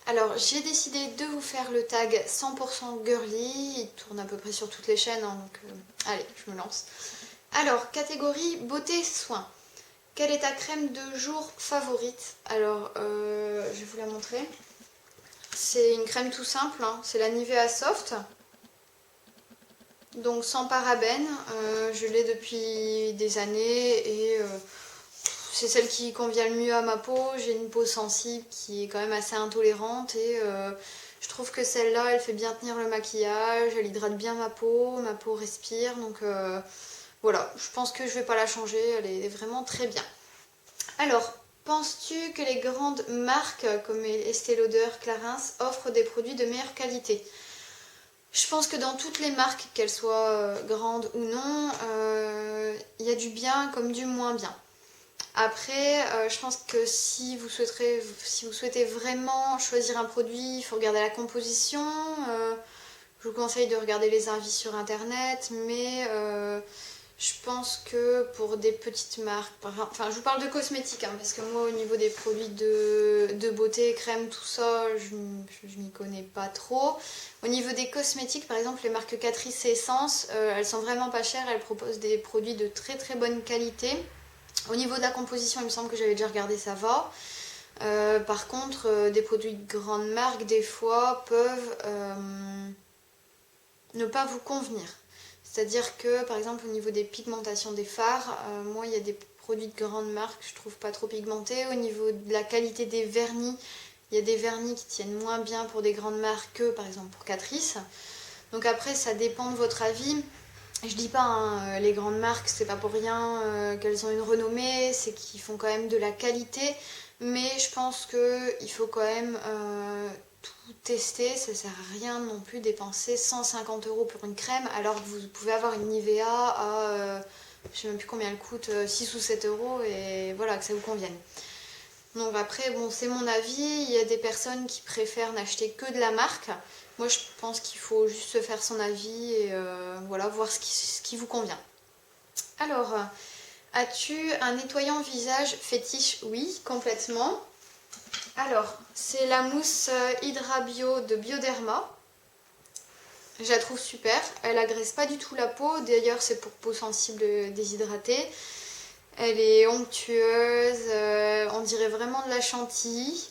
Alors j'ai décidé de vous faire le tag 100% girly, il tourne à peu près sur toutes les chaînes, hein, donc allez, je me lance. Alors, catégorie beauté soins. Quelle est ta crème de jour favorite? Alors, je vais vous la montrer. C'est une crème tout simple, hein, c'est la Nivea Soft. Donc sans parabènes, je l'ai depuis des années et c'est celle qui convient le mieux à ma peau. J'ai une peau sensible qui est quand même assez intolérante et je trouve que celle-là, elle fait bien tenir le maquillage, elle hydrate bien ma peau respire. Donc voilà, je pense que je vais pas la changer, elle est vraiment très bien. Alors, penses-tu que les grandes marques comme Estée Lauder, Clarins offrent des produits de meilleure qualité? Je pense que dans toutes les marques, qu'elles soient grandes ou non, il y a du bien comme du moins bien. Après, je pense que si vous souhaitez vraiment choisir un produit, il faut regarder la composition. Je vous conseille de regarder les avis sur internet, mais je pense que pour des petites marques, enfin je vous parle de cosmétiques, hein, parce que moi au niveau des produits de beauté, crème, tout ça, je m'y connais pas trop. Au niveau des cosmétiques, par exemple les marques Catrice et Essence, elles sont vraiment pas chères, elles proposent des produits de très très bonne qualité. Au niveau de la composition, il me semble que j'avais déjà regardé, ça va. Par contre, des produits de grande marque, des fois, peuvent ne pas vous convenir. C'est-à-dire que, par exemple, au niveau des pigmentations des fards, moi, il y a des produits de grande marque que je trouve pas trop pigmentés. Au niveau de la qualité des vernis, il y a des vernis qui tiennent moins bien pour des grandes marques que, par exemple, pour Catrice. Donc après, ça dépend de votre avis. Je dis pas, hein, les grandes marques, c'est pas pour rien qu'elles ont une renommée, c'est qu'ils font quand même de la qualité, mais je pense qu'il faut quand même tout tester, ça sert à rien non plus dépenser 150 € pour une crème, alors que vous pouvez avoir une Nivea à, je sais même plus combien elle coûte, 6 ou 7 € et voilà, que ça vous convienne. Donc après, bon, c'est mon avis, il y a des personnes qui préfèrent n'acheter que de la marque. Moi, je pense qu'il faut juste se faire son avis et voilà, voir ce qui vous convient. Alors, as-tu un nettoyant visage fétiche? Oui, complètement. Alors, c'est la mousse Hydra Bio de Bioderma. Je la trouve super. Elle agresse pas du tout la peau. D'ailleurs, c'est pour peau sensible déshydratée. Elle est onctueuse. On dirait vraiment de la chantilly.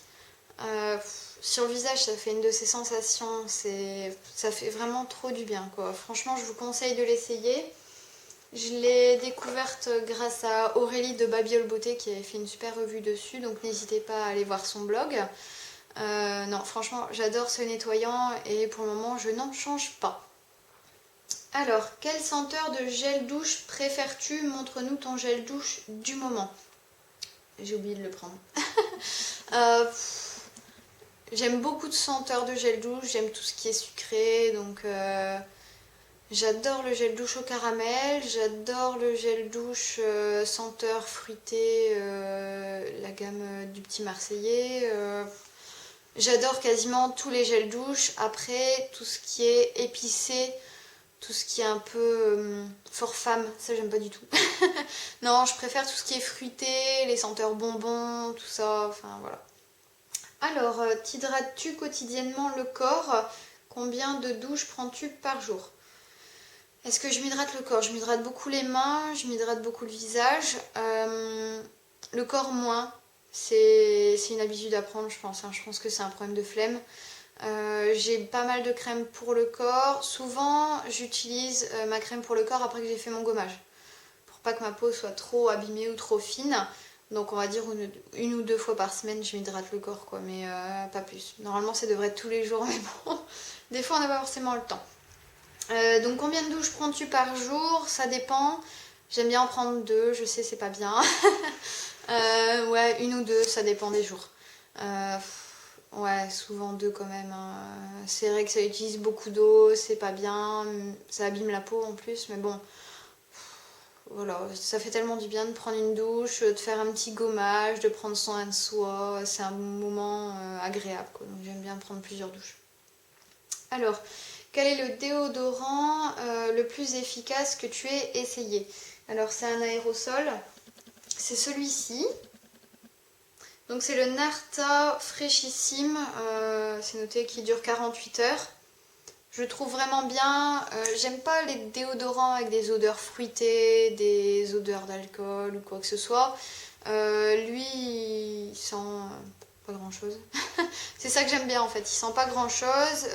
Euh, Sur le visage, ça fait une de ces sensations, ça fait vraiment trop du bien, quoi. Franchement, je vous conseille de l'essayer. Je l'ai découverte grâce à Aurélie de Babiole Beauté qui avait fait une super revue dessus, donc n'hésitez pas à aller voir son blog. Non, franchement, j'adore ce nettoyant et pour le moment, je n'en change pas. Alors, quelle senteur de gel douche préfères-tu? Montre-nous ton gel douche du moment. J'ai oublié de le prendre. euh, J'aime beaucoup de senteurs de gel douche, j'aime tout ce qui est sucré, donc j'adore le gel douche au caramel, j'adore le gel douche senteur fruité, la gamme du Petit Marseillais. J'adore quasiment tous les gels douche. Après, tout ce qui est épicé, tout ce qui est un peu fort femme, ça j'aime pas du tout. Non, je préfère tout ce qui est fruité, les senteurs bonbons, tout ça, enfin voilà. Alors, t'hydrates-tu quotidiennement le corps? Combien de douches prends-tu par jour? Est-ce que je m'hydrate le corps? Je m'hydrate beaucoup les mains, je m'hydrate beaucoup le visage. Le corps moins. C'est une habitude à prendre, je pense, hein. Je pense que c'est un problème de flemme. J'ai pas mal de crème pour le corps. Souvent, j'utilise ma crème pour le corps après que j'ai fait mon gommage. Pour pas que ma peau soit trop abîmée ou trop fine. Donc on va dire une ou deux fois par semaine, je m'hydrate le corps, quoi, mais pas plus. Normalement, ça devrait être tous les jours, mais bon, des fois, on n'a pas forcément le temps. Donc combien de douches prends-tu par jour? Ça dépend. J'aime bien en prendre deux, je sais, c'est pas bien. Ouais, une ou deux, ça dépend des jours. Ouais, souvent deux quand même, hein. C'est vrai que ça utilise beaucoup d'eau, c'est pas bien, ça abîme la peau en plus, mais bon. Voilà, ça fait tellement du bien de prendre une douche, de faire un petit gommage, de prendre soin de soi. C'est un moment agréable, quoi. Donc j'aime bien prendre plusieurs douches. Alors, quel est le déodorant le plus efficace que tu aies essayé? Alors c'est un aérosol, c'est celui-ci. Donc c'est le Narta Fraîchissime, c'est noté qu'il dure 48 heures. Je le trouve vraiment bien. J'aime pas les déodorants avec des odeurs fruitées, des odeurs d'alcool ou quoi que ce soit. Lui, il sent pas grand chose. C'est ça que j'aime bien en fait, il sent pas grand chose.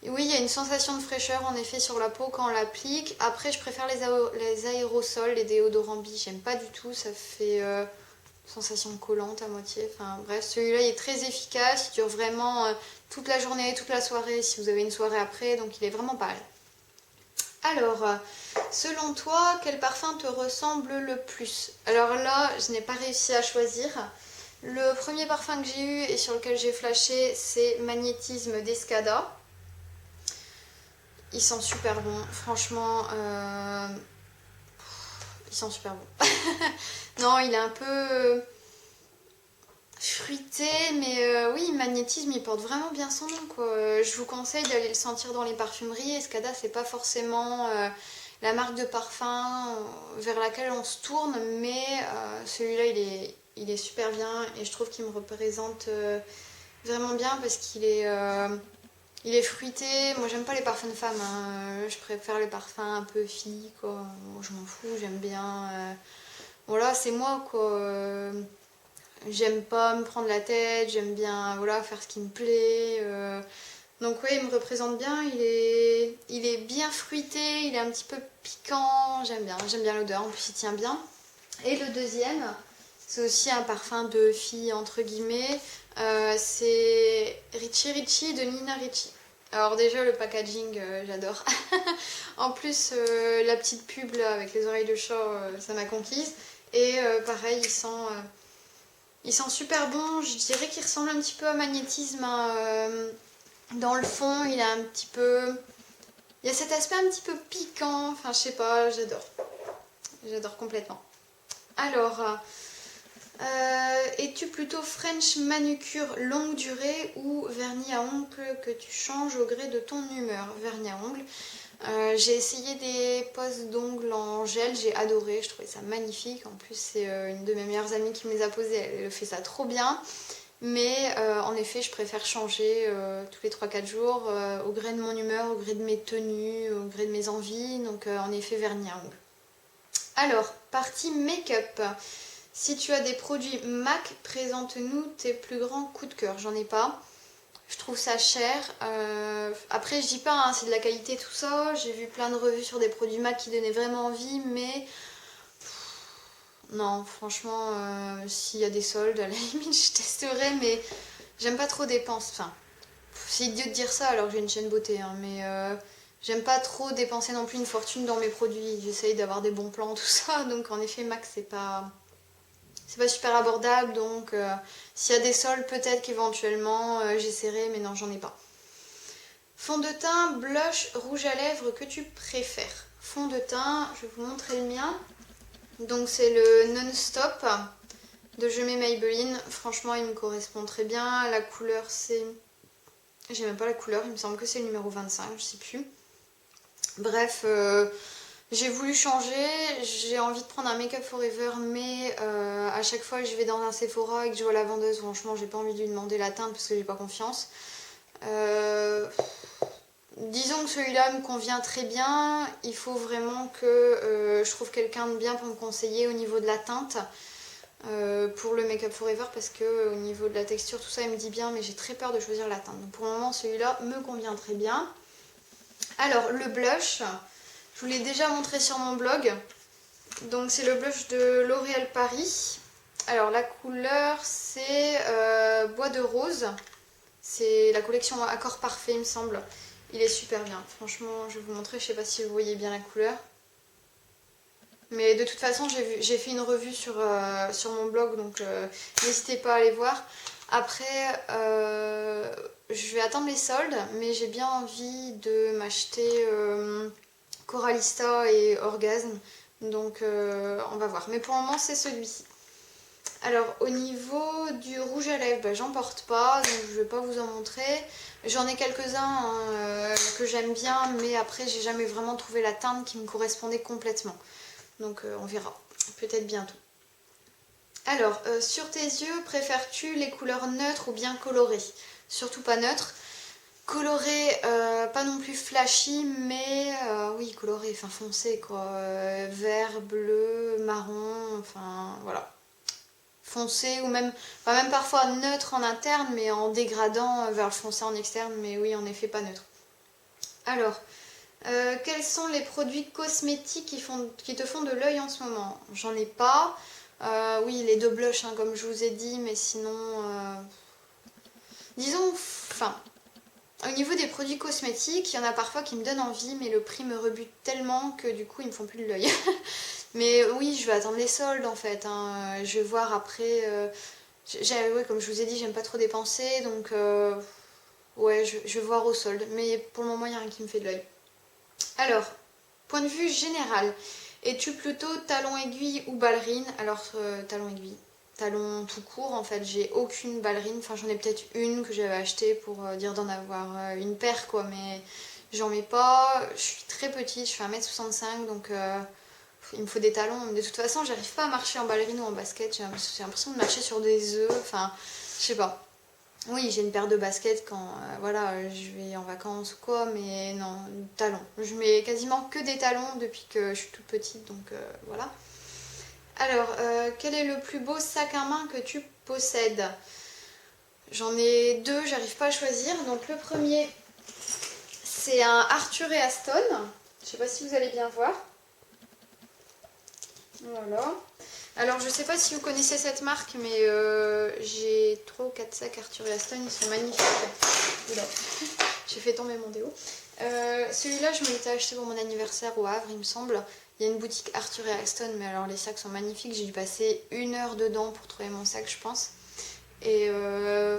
Oui, il y a une sensation de fraîcheur en effet sur la peau quand on l'applique. Après, je préfère les aérosols, les déodorants bi, j'aime pas du tout, ça fait sensation collante à moitié. Enfin bref, celui-là il est très efficace, il dure vraiment toute la journée, toute la soirée si vous avez une soirée après, donc il est vraiment pas mal. Alors, selon toi, quel parfum te ressemble le plus? Alors là, je n'ai pas réussi à choisir. Le premier parfum que j'ai eu et sur lequel j'ai flashé, c'est Magnétisme d'Escada. Il sent super bon, franchement, il sent super bon. Non, il est un peu fruité, mais oui, Magnétisme, il porte vraiment bien son nom, quoi. Je vous conseille d'aller le sentir dans les parfumeries. Escada, c'est pas forcément la marque de parfum vers laquelle on se tourne, mais celui-là, il est super bien et je trouve qu'il me représente vraiment bien parce il est fruité. Moi, j'aime pas les parfums de femmes, hein. Je préfère les parfums un peu filles, quoi. Moi, je m'en fous, j'aime bien. Voilà, c'est moi, quoi. J'aime pas me prendre la tête, j'aime bien voilà, faire ce qui me plaît. Donc oui, il me représente bien, il est bien fruité, il est un petit peu piquant, j'aime bien l'odeur, en plus il tient bien. Et le deuxième, c'est aussi un parfum de fille entre guillemets, c'est Richie Richie de Nina Ricci. Alors déjà le packaging, j'adore. En plus la petite pub là, avec les oreilles de chat, ça m'a conquise. Et pareil, il sent super bon, je dirais qu'il ressemble un petit peu à Magnétisme, hein. Dans le fond, il a un petit peu... Il y a cet aspect un petit peu piquant, enfin je sais pas, j'adore. J'adore complètement. Alors, es-tu plutôt French manucure longue durée ou vernis à ongles que tu changes au gré de ton humeur? Vernis à ongles. J'ai essayé des poses d'ongles en gel, j'ai adoré, je trouvais ça magnifique. En plus, c'est une de mes meilleures amies qui me les a posés, elle fait ça trop bien. Mais en effet, je préfère changer tous les 3-4 jours au gré de mon humeur, au gré de mes tenues, au gré de mes envies. Donc en effet, vernis à ongles. Alors, partie make-up. Si tu as des produits MAC, présente-nous tes plus grands coups de cœur. J'en ai pas. Je trouve ça cher. Après, je dis pas, hein, c'est de la qualité tout ça. J'ai vu plein de revues sur des produits MAC qui donnaient vraiment envie, mais non, franchement, s'il y a des soldes, à la limite, je testerai, mais j'aime pas trop dépenser. Enfin, c'est idiot de dire ça alors que j'ai une chaîne beauté, hein, mais j'aime pas trop dépenser non plus une fortune dans mes produits. J'essaye d'avoir des bons plans, tout ça. Donc, en effet, MAC, c'est pas super abordable, donc s'il y a des soldes, peut-être qu'éventuellement j'essaierai, mais non, j'en ai pas. Fond de teint, blush, rouge à lèvres que tu préfères? Fond de teint, je vais vous montrer le mien. Donc c'est le Non-Stop de Je mets Maybelline. Franchement, il me correspond très bien. La couleur, c'est... J'ai même pas la couleur, il me semble que c'est le numéro 25, je sais plus. Bref, j'ai voulu changer, j'ai envie de prendre un Make Up Forever, mais à chaque fois que je vais dans un Sephora et que je vois la vendeuse, franchement, j'ai pas envie de lui demander la teinte parce que j'ai pas confiance. Disons que celui-là me convient très bien. Il faut vraiment que je trouve quelqu'un de bien pour me conseiller au niveau de la teinte pour le Make Up Forever parce que au niveau de la texture, tout ça, il me dit bien, mais j'ai très peur de choisir la teinte. Donc pour le moment, celui-là me convient très bien. Alors, le blush, je vous l'ai déjà montré sur mon blog. Donc c'est le blush de L'Oréal Paris. Alors la couleur c'est Bois de Rose. C'est la collection Accord Parfait il me semble. Il est super bien. Franchement je vais vous montrer, je sais pas si vous voyez bien la couleur. Mais de toute façon j'ai fait une revue sur mon blog donc n'hésitez pas à aller voir. Après je vais attendre les soldes mais j'ai bien envie de m'acheter Coralista et Orgasme. Donc on va voir. Mais pour le moment c'est celui-ci. Alors au niveau du rouge à lèvres, bah, j'en porte pas, donc je vais pas vous en montrer. J'en ai quelques-uns hein, que j'aime bien, mais après j'ai jamais vraiment trouvé la teinte qui me correspondait complètement. Donc on verra, peut-être bientôt. Alors, sur tes yeux, préfères-tu les couleurs neutres ou bien colorées? Surtout pas neutres. Coloré, pas non plus flashy, mais oui, coloré, enfin foncé quoi. Vert, bleu, marron, enfin voilà. Foncé ou même, enfin, même parfois neutre en interne, mais en dégradant vers le foncé en externe, mais oui, en effet, pas neutre. Alors, quels sont les produits cosmétiques qui te font de l'œil en ce moment? J'en ai pas. Oui, les deux blushs, hein, comme je vous ai dit, mais sinon, disons, enfin, au niveau des produits cosmétiques, il y en a parfois qui me donnent envie, mais le prix me rebute tellement que du coup, ils me font plus de l'œil. Mais oui, je vais attendre les soldes en fait, hein. Je vais voir après. Ouais, comme je vous ai dit, j'aime pas trop dépenser, donc ouais, je vais voir au solde. Mais pour le moment, il n'y a rien qui me fait de l'œil. Alors, point de vue général, es-tu plutôt talon aiguille ou ballerine? Alors, talon aiguille. Talon tout court, en fait, j'ai aucune ballerine. Enfin, j'en ai peut-être une que j'avais achetée pour dire d'en avoir une paire, quoi. Mais j'en mets pas. Je suis très petite, je fais 1m65, donc il me faut des talons. De toute façon, j'arrive pas à marcher en ballerine ou en basket. J'ai l'impression de marcher sur des œufs. Enfin, je sais pas. Oui, j'ai une paire de baskets quand voilà, je vais en vacances ou quoi, mais non, talons. Je mets quasiment que des talons depuis que je suis toute petite, donc voilà. Alors, quel est le plus beau sac à main que tu possèdes? J'en ai deux, j'arrive pas à choisir. Donc le premier, c'est un Arthur et Aston. Je sais pas si vous allez bien voir. Voilà. Alors, je sais pas si vous connaissez cette marque, mais j'ai 3 ou 4 sacs Arthur et Aston, ils sont magnifiques. Oula, j'ai fait tomber mon déo. Celui-là, je me l'étais acheté pour mon anniversaire au Havre, il me semble. Il y a une boutique Arthur et Aston, mais alors les sacs sont magnifiques. J'ai dû passer 1 heure dedans pour trouver mon sac, je pense. Et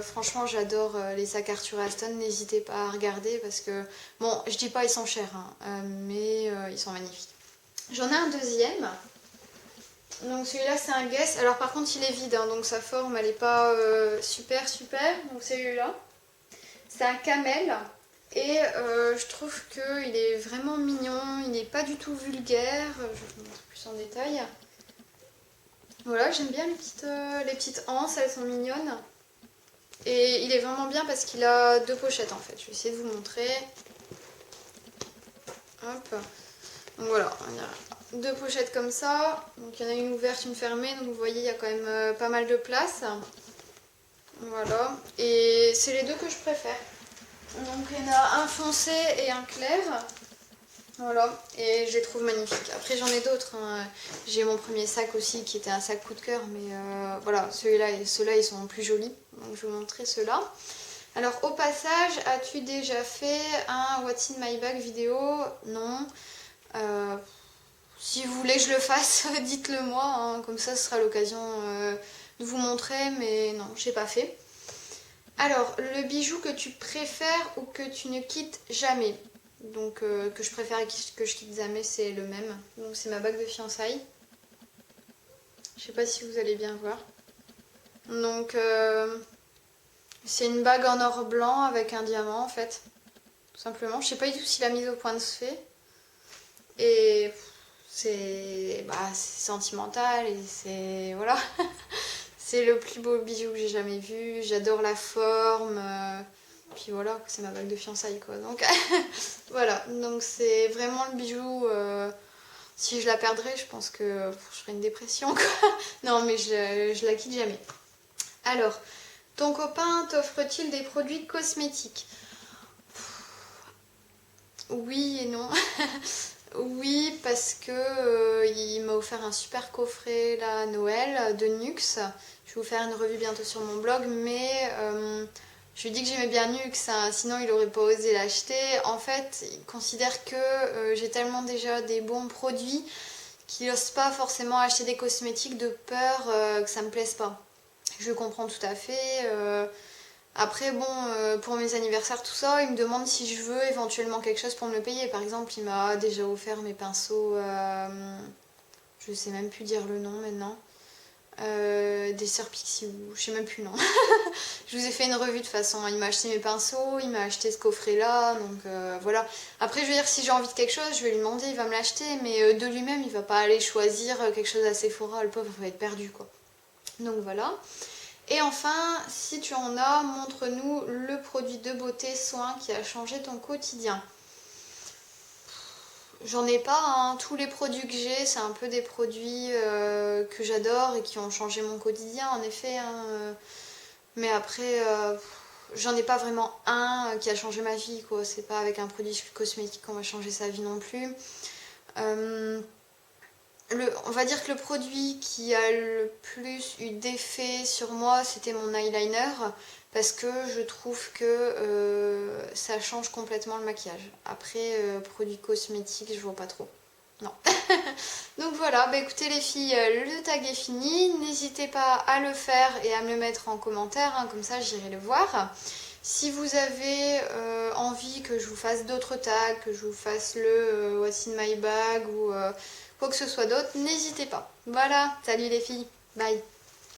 franchement, j'adore les sacs Arthur et Aston. N'hésitez pas à regarder parce que, bon, je dis pas ils sont chers, hein, mais ils sont magnifiques. J'en ai un deuxième. Donc celui-là c'est un Guess. Alors par contre il est vide, hein, donc sa forme elle est pas super super. Donc celui-là. C'est un camel. Et je trouve qu'il est vraiment mignon. Il n'est pas du tout vulgaire. Je vais vous montrer plus en détail. Voilà, j'aime bien les petites anses, elles sont mignonnes. Et il est vraiment bien parce qu'il a 2 pochettes en fait. Je vais essayer de vous montrer. Hop. Donc voilà, il y a 2 pochettes comme ça. Donc il y en a une ouverte, une fermée. Donc vous voyez, il y a quand même pas mal de place. Voilà. Et c'est les deux que je préfère. Donc il y en a un foncé et un clair. Voilà. Et je les trouve magnifiques. Après j'en ai d'autres, hein. J'ai mon premier sac aussi qui était un sac coup de cœur. Mais voilà, ceux-là ils sont plus jolis. Donc je vais vous montrer ceux-là. Alors au passage, as-tu déjà fait un What's in my bag vidéo? Non. Si vous voulez que je le fasse, dites-le moi, hein, comme ça ce sera l'occasion de vous montrer, mais non, je n'ai pas fait. Alors, le bijou que tu préfères ou que tu ne quittes jamais? Donc, que je préfère et que je quitte jamais, c'est le même. Donc, c'est ma bague de fiançailles. Je sais pas si vous allez bien voir. Donc, c'est une bague en or blanc avec un diamant en fait, tout simplement. Je sais pas du tout si la mise au point se fait. Et c'est sentimental et c'est voilà. C'est le plus beau bijou que j'ai jamais vu. J'adore la forme. Puis voilà, c'est ma bague de fiançailles quoi. Donc voilà, donc c'est vraiment le bijou. Si je la perdrais, je pense que je ferais une dépression quoi. Non mais je la quitte jamais. Alors, ton copain t'offre-t-il des produits cosmétiques? Oui et non. Oui, parce que il m'a offert un super coffret là à Noël de Nuxe. Je vais vous faire une revue bientôt sur mon blog, mais je lui ai dit que j'aimais bien Nuxe, hein, sinon il aurait pas osé l'acheter. En fait, il considère que j'ai tellement déjà des bons produits qu'il n'ose pas forcément acheter des cosmétiques de peur que ça me plaise pas. Je comprends tout à fait. Après, bon, pour mes anniversaires, tout ça, il me demande si je veux éventuellement quelque chose pour me le payer. Par exemple, il m'a déjà offert mes pinceaux, je sais même plus dire le nom maintenant, des sœurs Pixiou, je sais même plus le nom. Je vous ai fait une revue de toute façon. Il m'a acheté mes pinceaux, il m'a acheté ce coffret-là, donc voilà. Après, je veux dire, si j'ai envie de quelque chose, je vais lui demander, il va me l'acheter, mais de lui-même, il va pas aller choisir quelque chose à Sephora. Le pauvre, il va être perdu, quoi. Donc voilà. Et enfin, si tu en as, montre-nous le produit de beauté soin qui a changé ton quotidien. J'en ai pas, hein. Tous les produits que j'ai, c'est un peu des produits que j'adore et qui ont changé mon quotidien, en effet, hein. Mais après, j'en ai pas vraiment un qui a changé ma vie, quoi. C'est pas avec un produit cosmétique qu'on va changer sa vie non plus. Euh, on va dire que le produit qui a le plus eu d'effet sur moi, c'était mon eyeliner, parce que je trouve que ça change complètement le maquillage. Après, produit cosmétique, je vois pas trop. Non. Donc voilà, bah écoutez les filles, le tag est fini. N'hésitez pas à le faire et à me le mettre en commentaire, hein, comme ça j'irai le voir. Si vous avez envie que je vous fasse d'autres tags, que je vous fasse le What's in my bag ou quoi que ce soit d'autre, n'hésitez pas. Voilà, salut les filles, bye.